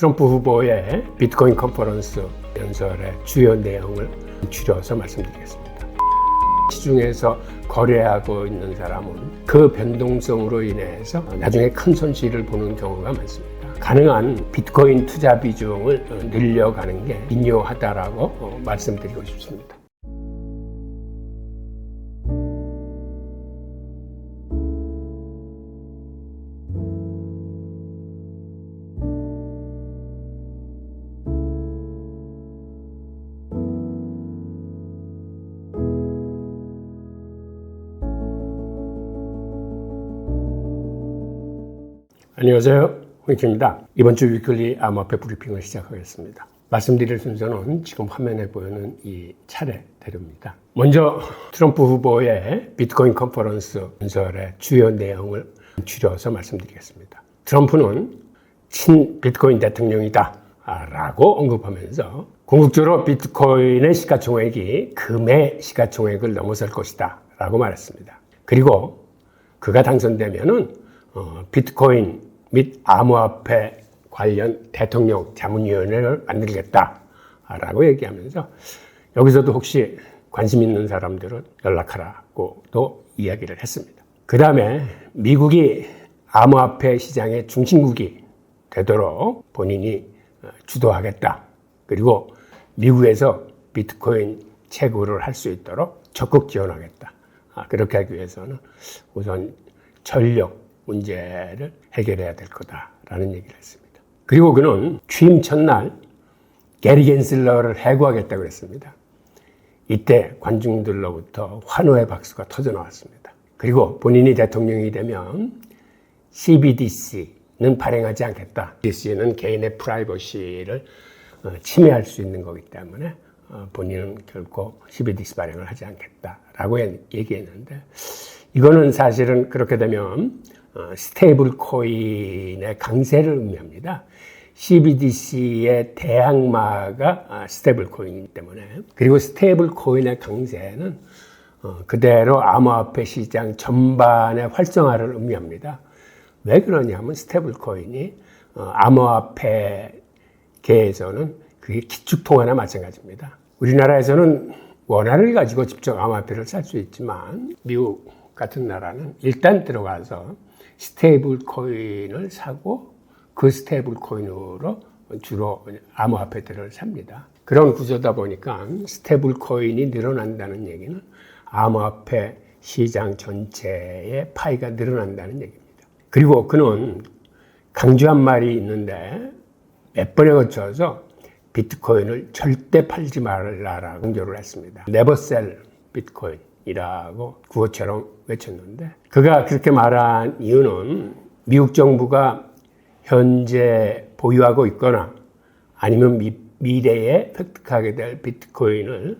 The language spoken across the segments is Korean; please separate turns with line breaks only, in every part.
트럼프 후보의 비트코인 컨퍼런스 연설의 주요 내용을 줄여서 말씀드리겠습니다. 시중에서 거래하고 있는 사람은 그 변동성으로 인해서 나중에 큰 손실을 보는 경우가 많습니다. 가능한 비트코인 투자 비중을 늘려가는 게 중요하다라고 말씀드리고 싶습니다. 안녕하세요, 홍익희입니다. 이번 주 위클리 암호화폐 브리핑을 시작하겠습니다. 말씀드릴 순서는 지금 화면에 보이는 이 차례대로입니다. 먼저 트럼프 후보의 비트코인 컨퍼런스 연설의 주요 내용을 줄여서 말씀드리겠습니다. 트럼프는 친 비트코인 대통령이다 라고 언급하면서 궁극적으로 비트코인의 시가총액이 금의 시가총액을 넘어설 것이다 라고 말했습니다. 그리고 그가 당선되면은 비트코인 및 암호화폐 관련 대통령 자문위원회를 만들겠다라고 얘기하면서 여기서도 혹시 관심 있는 사람들은 연락하라고도 이야기를 했습니다. 그 다음에 미국이 암호화폐 시장의 중심국이 되도록 본인이 주도하겠다. 그리고 미국에서 비트코인 채굴을 할 수 있도록 적극 지원하겠다. 그렇게 하기 위해서는 우선 전력 문제를 해결해야 될 거다라는 얘기를 했습니다. 그리고 그는 취임 첫날 게리 겐슬러를 해고하겠다고 했습니다. 이때 관중들로부터 환호의 박수가 터져 나왔습니다. 그리고 본인이 대통령이 되면 CBDC는 발행하지 않겠다. CBDC는 개인의 프라이버시를 침해할 수 있는 거기 때문에 본인은 결코 CBDC 발행을 하지 않겠다라고 얘기했는데, 이거는 사실은 그렇게 되면 스테이블 코인의 강세를 의미합니다. CBDC의 대항마가 스테이블 코인이기 때문에, 그리고 스테이블 코인의 강세는 그대로 암호화폐 시장 전반의 활성화를 의미합니다. 왜 그러냐면 스테이블 코인이 암호화폐계에서는 그게 기축통화나 마찬가지입니다. 우리나라에서는 원화를 가지고 직접 암호화폐를 살 수 있지만 미국 같은 나라는 일단 들어가서 스테이블 코인을 사고 그 스테이블 코인으로 주로 암호화폐들을 삽니다. 그런 구조다 보니까 스테이블 코인이 늘어난다는 얘기는 암호화폐 시장 전체의 파이가 늘어난다는 얘기입니다. 그리고 그는 강조한 말이 있는데 몇 번에 걸쳐서 비트코인을 절대 팔지 말라라고 강조를 했습니다. Never sell Bitcoin 이라고 구호처럼 외쳤는데, 그가 그렇게 말한 이유는 미국 정부가 현재 보유하고 있거나 아니면 미래에 획득하게 될 비트코인을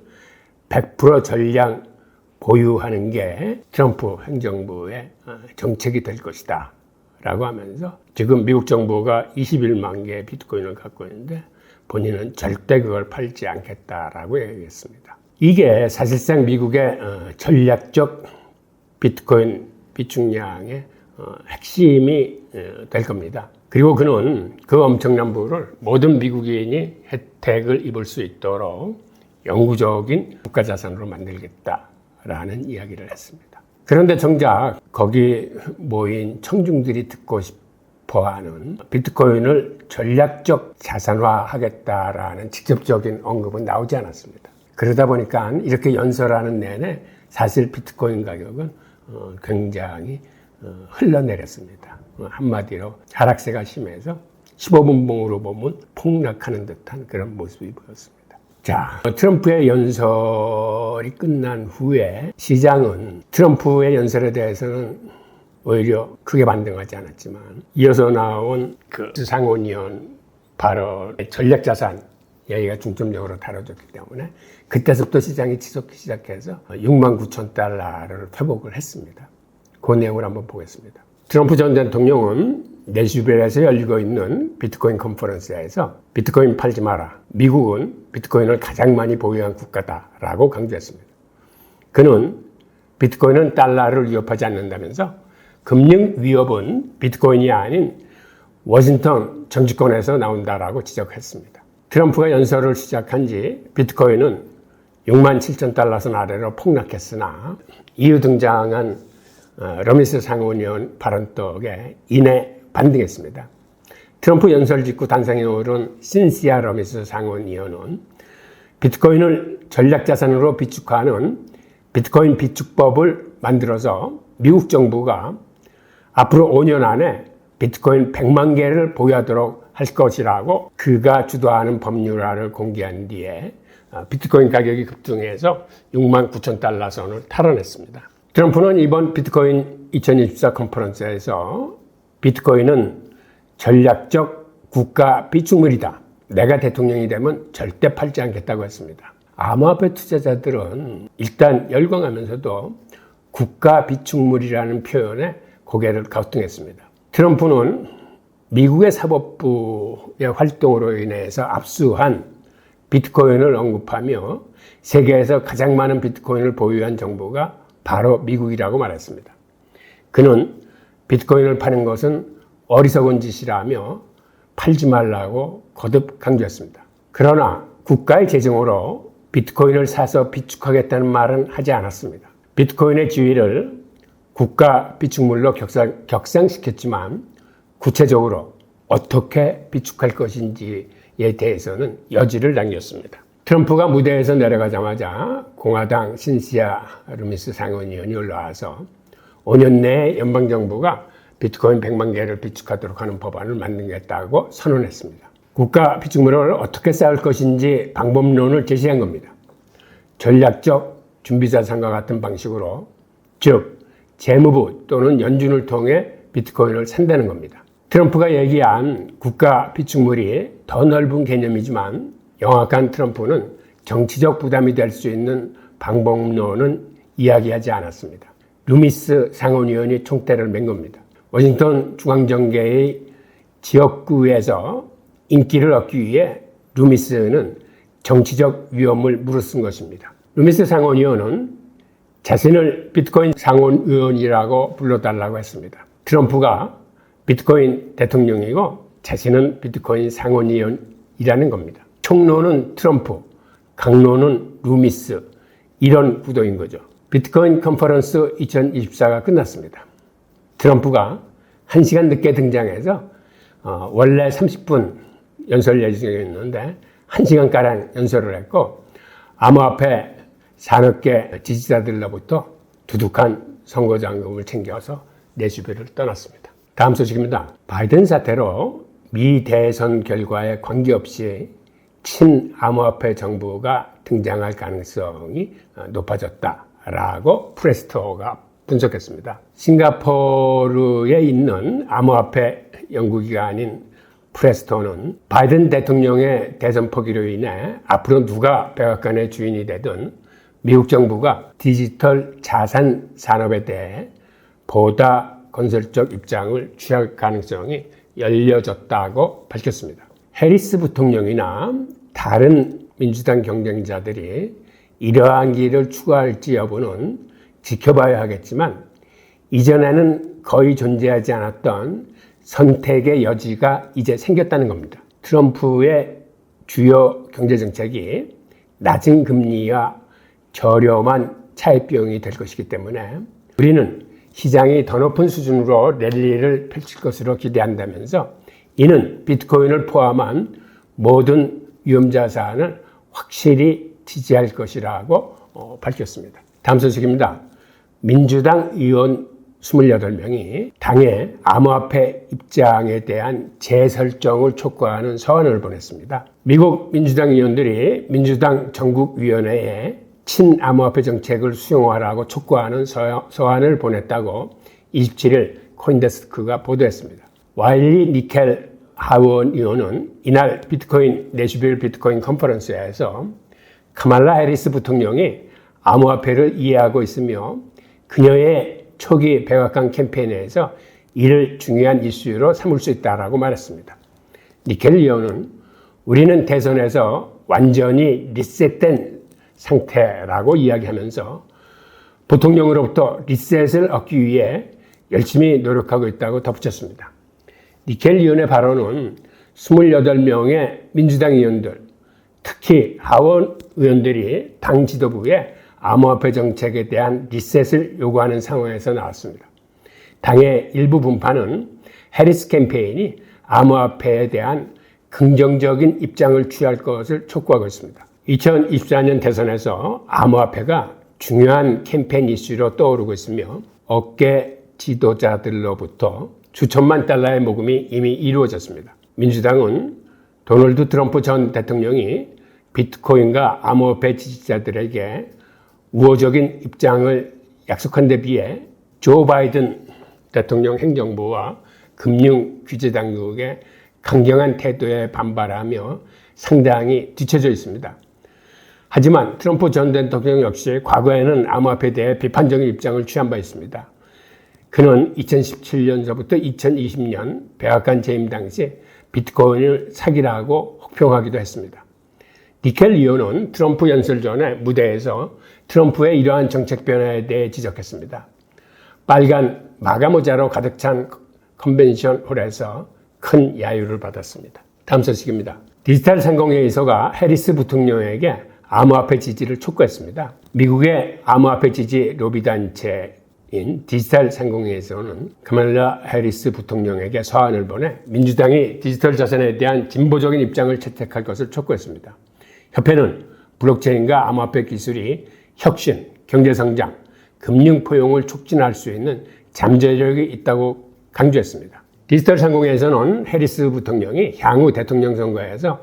100% 전량 보유하는 게 트럼프 행정부의 정책이 될 것이다 라고 하면서, 지금 미국 정부가 21만 개의 비트코인을 갖고 있는데 본인은 절대 그걸 팔지 않겠다라고 얘기했습니다. 이게 사실상 미국의 전략적 비트코인 비축량의 핵심이 될 겁니다. 그리고 그는 그 엄청난 부를 모든 미국인이 혜택을 입을 수 있도록 영구적인 국가자산으로 만들겠다라는 이야기를 했습니다. 그런데 정작 거기 모인 청중들이 듣고 싶어하는 비트코인을 전략적 자산화하겠다라는 직접적인 언급은 나오지 않았습니다. 그러다 보니까 이렇게 연설하는 내내 사실 비트코인 가격은 굉장히 흘러내렸습니다. 한마디로 하락세가 심해서 15분봉으로 보면 폭락하는 듯한 그런 모습이 보였습니다. 자, 트럼프의 연설이 끝난 후에 시장은 트럼프의 연설에 대해서는 오히려 크게 반등하지 않았지만, 이어서 나온 그 상원의원 발언의 전략자산 여기가 중점적으로 다뤄졌기 때문에 그때서부터 시장이 치솟기 시작해서 69,000달러를 회복을 했습니다. 그 내용을 한번 보겠습니다. 트럼프 전 대통령은 내슈빌에서 열리고 있는 비트코인 컨퍼런스에서 비트코인 팔지 마라, 미국은 비트코인을 가장 많이 보유한 국가다라고 강조했습니다. 그는 비트코인은 달러를 위협하지 않는다면서 금융 위협은 비트코인이 아닌 워싱턴 정치권에서 나온다라고 지적했습니다. 트럼프가 연설을 시작한 지 비트코인은 6만 7천 달러 선 아래로 폭락했으나 이후 등장한 러미스 상원의원 발언 덕에 이내 반등했습니다. 트럼프 연설 직후 단상에 오른 신시아 러미스 상원의원은 비트코인을 전략자산으로 비축하는 비트코인 비축법을 만들어서 미국 정부가 앞으로 5년 안에 비트코인 100만 개를 보유하도록 할 것이라고 그가 주도하는 법률안을 공개한 뒤에 비트코인 가격이 급등해서 6만 9천 달러 선을 탈환했습니다. 트럼프는 이번 비트코인 2024 컨퍼런스에서 비트코인은 전략적 국가 비축물이다. 내가 대통령이 되면 절대 팔지 않겠다고 했습니다. 암호화폐 투자자들은 일단 열광하면서도 국가 비축물이라는 표현에 고개를 갸우뚱했습니다. 트럼프는 미국의 사법부의 활동으로 인해서 압수한 비트코인을 언급하며 세계에서 가장 많은 비트코인을 보유한 정부가 바로 미국이라고 말했습니다. 그는 비트코인을 파는 것은 어리석은 짓이라며 팔지 말라고 거듭 강조했습니다. 그러나 국가의 재정으로 비트코인을 사서 비축하겠다는 말은 하지 않았습니다. 비트코인의 지위를 국가 비축물로 격상시켰지만 구체적으로 어떻게 비축할 것인지에 대해서는 여지를 남겼습니다. 트럼프가 무대에서 내려가자마자 공화당 신시아 루미스 상원의원이 올라와서 5년 내에 연방정부가 비트코인 100만 개를 비축하도록 하는 법안을 만들겠다고 선언했습니다. 국가 비축물을 어떻게 쌓을 것인지 방법론을 제시한 겁니다. 전략적 준비자산과 같은 방식으로, 즉 재무부 또는 연준을 통해 비트코인을 산다는 겁니다. 트럼프가 얘기한 국가 비축물이 더 넓은 개념이지만 영악한 트럼프는 정치적 부담이 될 수 있는 방법론은 이야기하지 않았습니다. 루미스 상원의원이 총대를 맨 겁니다. 워싱턴 중앙정계의 지역구에서 인기를 얻기 위해 루미스는 정치적 위험을 무릅쓴 것입니다. 루미스 상원의원은 자신을 비트코인 상원의원이라고 불러달라고 했습니다. 트럼프가 비트코인 대통령이고 자신은 비트코인 상원의원이라는 겁니다. 총로는 트럼프, 강로는 루미스, 이런 구도인 거죠. 비트코인 컨퍼런스 2024가 끝났습니다. 트럼프가 1시간 늦게 등장해서 원래 30분 연설 예정이었는데 1시간가량 연설을 했고 암호화폐 산업계 지지자들로부터 두둑한 선거자금을 챙겨서 내주비를 떠났습니다. 다음 소식입니다. 바이든 사태로 미 대선 결과에 관계없이 친암호화폐 정부가 등장할 가능성이 높아졌다라고 프레스토가 분석했습니다. 싱가포르에 있는 암호화폐 연구기관인 프레스토는 바이든 대통령의 대선 포기로 인해 앞으로 누가 백악관의 주인이 되든 미국 정부가 디지털 자산 산업에 대해 보다 건설적 입장을 취할 가능성이 열려졌다고 밝혔습니다. 해리스 부통령이나 다른 민주당 경쟁자들이 이러한 길을 추구할지 여부는 지켜봐야 하겠지만 이전에는 거의 존재하지 않았던 선택의 여지가 이제 생겼다는 겁니다. 트럼프의 주요 경제정책이 낮은 금리와 저렴한 차입비용이 될 것이기 때문에 우리는 시장이 더 높은 수준으로 랠리를 펼칠 것으로 기대한다면서 이는 비트코인을 포함한 모든 위험자산을 확실히 지지할 것이라고 밝혔습니다. 다음 소식입니다. 민주당 의원 28명이 당의 암호화폐 입장에 대한 재설정을 촉구하는 서한을 보냈습니다. 미국 민주당 의원들이 민주당 전국위원회에 친암호화폐 정책을 수용하라고 촉구하는 서한을 보냈다고 27일 코인데스크가 보도했습니다. 와일리 니켈 하원 의원은 이날 비트코인 내슈빌 비트코인 컨퍼런스에서 카말라 해리스 부통령이 암호화폐를 이해하고 있으며 그녀의 초기 백악관 캠페인에서 이를 중요한 이슈로 삼을 수 있다고 말했습니다. 니켈 의원은 우리는 대선에서 완전히 리셋된 상태라고 이야기하면서 부통령으로부터 리셋을 얻기 위해 열심히 노력하고 있다고 덧붙였습니다. 니켈 의원의 발언은 28명의 민주당 의원들, 특히 하원 의원들이 당 지도부에 암호화폐 정책에 대한 리셋을 요구하는 상황에서 나왔습니다. 당의 일부 분파는 해리스 캠페인이 암호화폐에 대한 긍정적인 입장을 취할 것을 촉구하고 있습니다. 2024년 대선에서 암호화폐가 중요한 캠페인 이슈로 떠오르고 있으며 업계 지도자들로부터 수천만 달러의 모금이 이미 이루어졌습니다. 민주당은 도널드 트럼프 전 대통령이 비트코인과 암호화폐 지지자들에게 우호적인 입장을 약속한 데 비해 조 바이든 대통령 행정부와 금융 규제 당국의 강경한 태도에 반발하며 상당히 뒤처져 있습니다. 하지만 트럼프 전 대통령 역시 과거에는 암호화폐에 대해 비판적인 입장을 취한 바 있습니다. 그는 2017년서부터 2020년 백악관 재임 당시 비트코인을 사기라고 혹평하기도 했습니다. 니켈 의원은 트럼프 연설 전에 무대에서 트럼프의 이러한 정책 변화에 대해 지적했습니다. 빨간 마가모자로 가득 찬 컨벤션 홀에서 큰 야유를 받았습니다. 다음 소식입니다. 디지털 상공회의소가 해리스 부통령에게 암호화폐 지지를 촉구했습니다. 미국의 암호화폐 지지 로비단체인 디지털 상공회의소는 카말라 해리스 부통령에게 서한을 보내 민주당이 디지털 자산에 대한 진보적인 입장을 채택할 것을 촉구했습니다. 협회는 블록체인과 암호화폐 기술이 혁신, 경제성장, 금융 포용을 촉진할 수 있는 잠재력이 있다고 강조했습니다. 디지털 상공회에서는 해리스 부통령이 향후 대통령 선거에서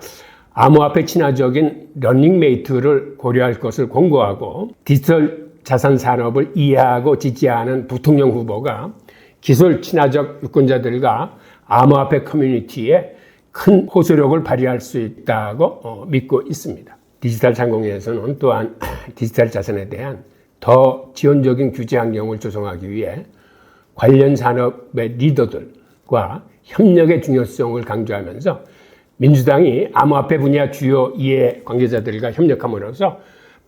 암호화폐 친화적인 러닝메이트를 고려할 것을 권고하고 디지털 자산 산업을 이해하고 지지하는 부통령 후보가 기술 친화적 유권자들과 암호화폐 커뮤니티에 큰 호소력을 발휘할 수 있다고 믿고 있습니다. 디지털 상공회에서는 또한 디지털 자산에 대한 더 지원적인 규제 환경을 조성하기 위해 관련 산업의 리더들과 협력의 중요성을 강조하면서 민주당이 암호화폐 분야 주요 이해 관계자들과 협력함으로써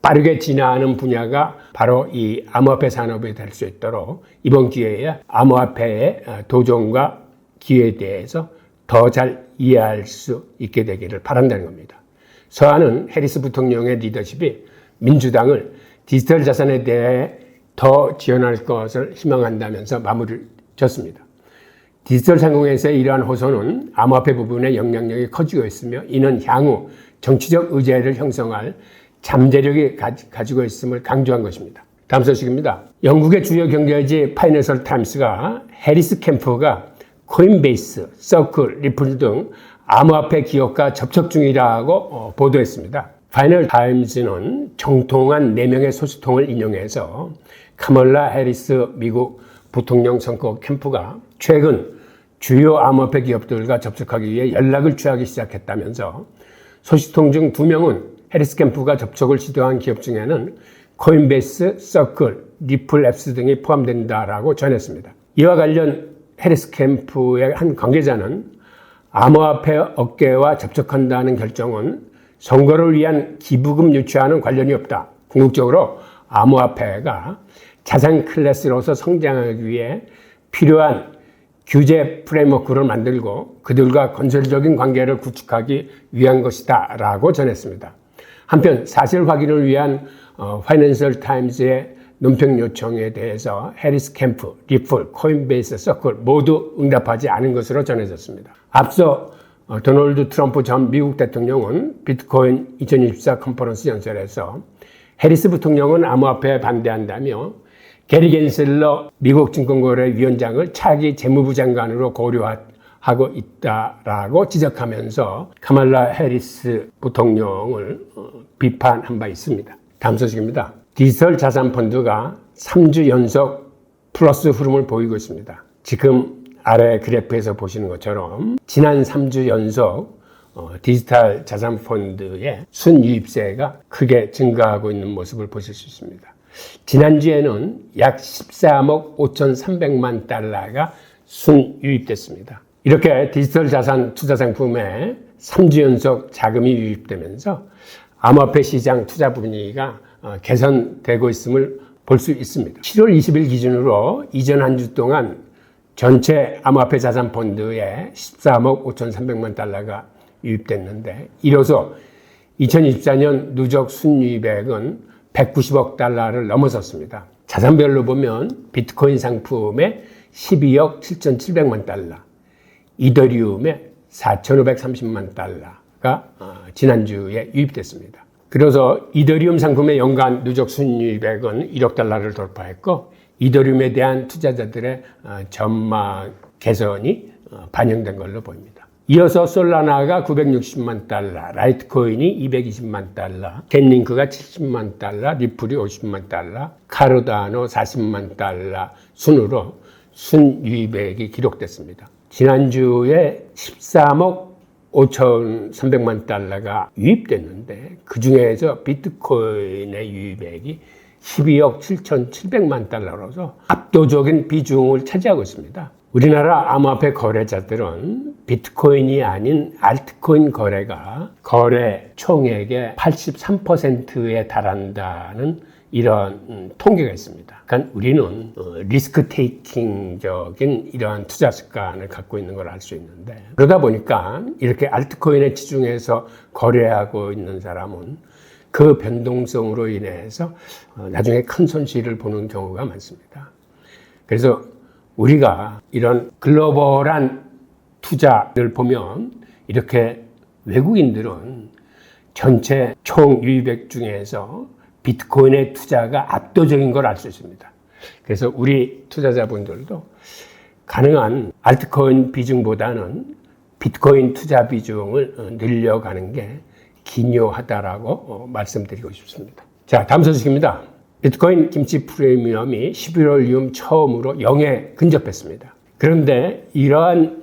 빠르게 진화하는 분야가 바로 이 암호화폐 산업이 될 수 있도록 이번 기회에 암호화폐의 도전과 기회에 대해서 더 잘 이해할 수 있게 되기를 바란다는 겁니다. 서한은 해리스 부통령의 리더십이 민주당을 디지털 자산에 대해 더 지원할 것을 희망한다면서 마무리를 졌습니다. 디지털 상공회에서의 이러한 호소는 암호화폐 부분의 영향력이 커지고 있으며 이는 향후 정치적 의제를 형성할 잠재력이 가지고 있음을 강조한 것입니다. 다음 소식입니다. 영국의 주요 경제지 파이낸셜 타임스가 해리스 캠프가 코인베이스, 서클, 리플 등 암호화폐 기업과 접촉 중이라고 보도했습니다. 파이낸셜 타임스는 정통한 4명의 소식통을 인용해서 카멀라 해리스 미국 부통령 선거 캠프가 최근 주요 암호화폐 기업들과 접촉하기 위해 연락을 취하기 시작했다면서 소식통 중 2명은 해리스 캠프가 접촉을 시도한 기업 중에는 코인베이스, 서클, 리플 앱스 등이 포함된다라고 전했습니다. 이와 관련 해리스 캠프의 한 관계자는 암호화폐 업계와 접촉한다는 결정은 선거를 위한 기부금 유치와는 관련이 없다. 궁극적으로 암호화폐가 자산 클래스로서 성장하기 위해 필요한 규제 프레임워크를 만들고 그들과 건설적인 관계를 구축하기 위한 것이다 라고 전했습니다. 한편 사실 확인을 위한 파이낸셜 타임스의 논평 요청에 대해서 해리스 캠프, 리플, 코인베이스, 서클 모두 응답하지 않은 것으로 전해졌습니다. 앞서 도널드 트럼프 전 미국 대통령은 비트코인 2024 컨퍼런스 연설에서 해리스 부통령은 암호화폐에 반대한다며 게리 겐슬러 미국 증권거래위원장을 차기 재무부 장관으로 고려하고 있다라고 지적하면서 카말라 해리스 부통령을 비판한 바 있습니다. 다음 소식입니다. 디지털 자산 펀드가 3주 연속 플러스 흐름을 보이고 있습니다. 지금 아래 그래프에서 보시는 것처럼 지난 3주 연속 디지털 자산 펀드의 순유입세가 크게 증가하고 있는 모습을 보실 수 있습니다. 지난주에는 약 13억 5,300만 달러가 순유입됐습니다. 이렇게 디지털 자산 투자 상품에 3주 연속 자금이 유입되면서 암호화폐 시장 투자 분위기가 개선되고 있음을 볼 수 있습니다. 7월 20일 기준으로 이전 한 주 동안 전체 암호화폐 자산 펀드에 13억 5,300만 달러가 유입됐는데 이로써 2024년 누적 순유입액은 190억 달러를 넘어섰습니다. 자산별로 보면 비트코인 상품에 12억 7,700만 달러, 이더리움에 4,530만 달러가 지난주에 유입됐습니다. 그래서 이더리움 상품의 연간 누적 순유입액은 1억 달러를 돌파했고 이더리움에 대한 투자자들의 전망 개선이 반영된 걸로 보입니다. 이어서 솔라나가 960만 달러, 라이트코인이 220만 달러, 겟링크가 70만 달러, 리플이 50만 달러, 카르다노 40만 달러 순으로 순유입액이 기록됐습니다. 지난주에 13억 5,300만 달러가 유입됐는데 그 중에서 비트코인의 유입액이 12억 7,700만 달러로서 압도적인 비중을 차지하고 있습니다. 우리나라 암호화폐 거래자들은 비트코인이 아닌 알트코인 거래가 거래 총액의 83%에 달한다는 이런 통계가 있습니다. 그러니까 우리는 리스크 테이킹적인 이러한 투자 습관을 갖고 있는 걸 알 수 있는데 그러다 보니까 이렇게 알트코인에 치중해서 거래하고 있는 사람은 그 변동성으로 인해서 나중에 큰 손실을 보는 경우가 많습니다. 그래서 우리가 이런 글로벌한 투자를 보면 이렇게 외국인들은 전체 총 유입액 중에서 비트코인의 투자가 압도적인 걸 알 수 있습니다. 그래서 우리 투자자분들도 가능한 알트코인 비중보다는 비트코인 투자 비중을 늘려가는 게 기묘하다라고 말씀드리고 싶습니다. 자, 다음 소식입니다. 비트코인 김치 프리미엄이 11월 이후 처음으로 0에 근접했습니다. 그런데 이러한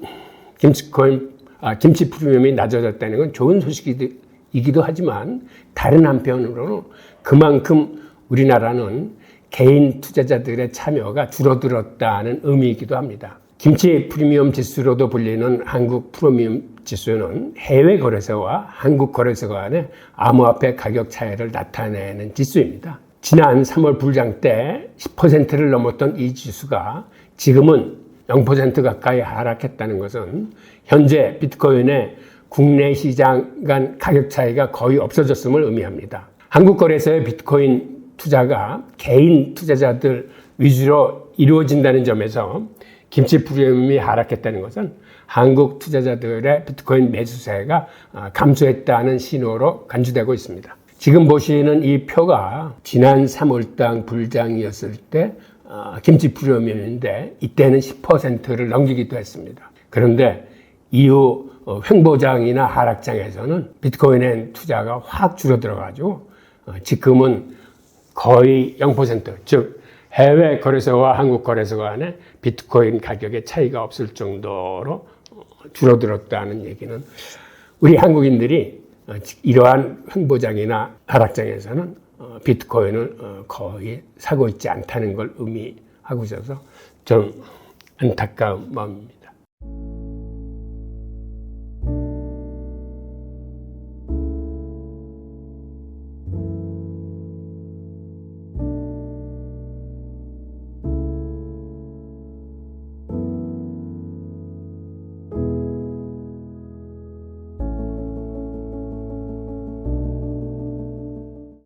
김치 프리미엄이 낮아졌다는 건 좋은 소식이기도 하지만 다른 한편으로는 그만큼 우리나라는 개인 투자자들의 참여가 줄어들었다는 의미이기도 합니다. 김치 프리미엄 지수로도 불리는 한국 프리미엄 지수는 해외 거래소와 한국 거래소 간의 암호화폐 가격 차이를 나타내는 지수입니다. 지난 3월 불장 때 10%를 넘었던 이 지수가 지금은 0% 가까이 하락했다는 것은 현재 비트코인의 국내 시장 간 가격 차이가 거의 없어졌음을 의미합니다. 한국 거래소의 비트코인 투자가 개인 투자자들 위주로 이루어진다는 점에서 김치 프리미엄이 하락했다는 것은 한국 투자자들의 비트코인 매수세가 감소했다는 신호로 간주되고 있습니다. 지금 보시는 이 표가 지난 3월당 불장이었을 때 김치 프리미엄인데 이때는 10%를 넘기기도 했습니다. 그런데 이후 횡보장이나 하락장에서는 비트코인의 투자가 확 줄어들어가지고 지금은 거의 0%, 즉 해외 거래소와 한국 거래소 간의 비트코인 가격의 차이가 없을 정도로 줄어들었다는 얘기는 우리 한국인들이 이러한 횡보장이나 하락장에서는 비트코인을 거의 사고 있지 않다는 걸 의미하고 있어서 좀 안타까운 마음입니다.